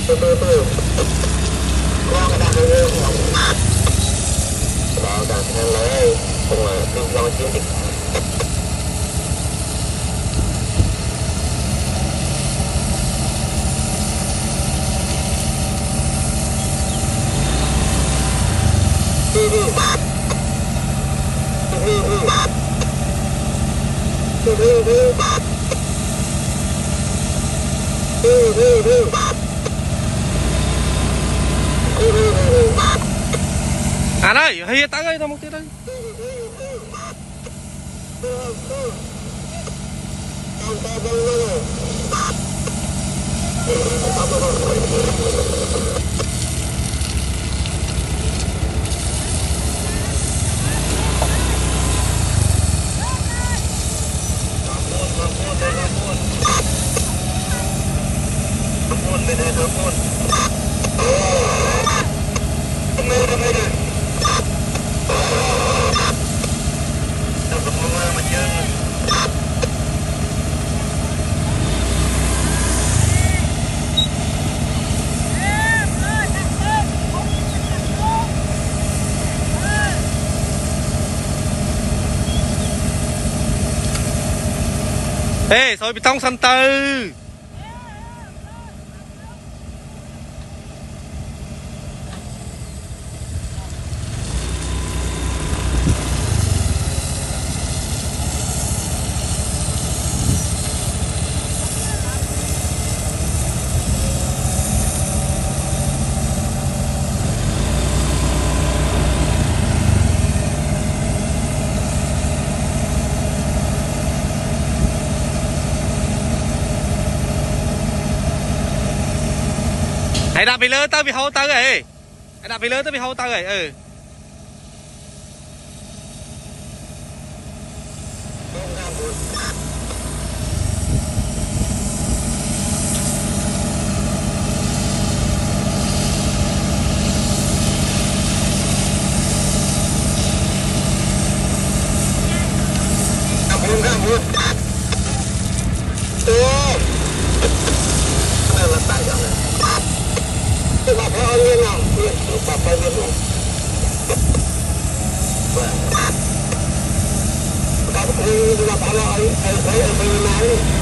từ con cái đang hơi đó đang theo lấy cũng là tự do chiến dịch à đây hay tăng ơi tao một tí đây ê rồi bị tông xanh tư hãy đạp bị lơ tao bị hâu tao rồi hãy đạp bị lơ tao bị hâu tao rồi Hãy subscribe cho kênh Ghiền Mì Gõ để không bỏ lỡ những video hấp dẫn.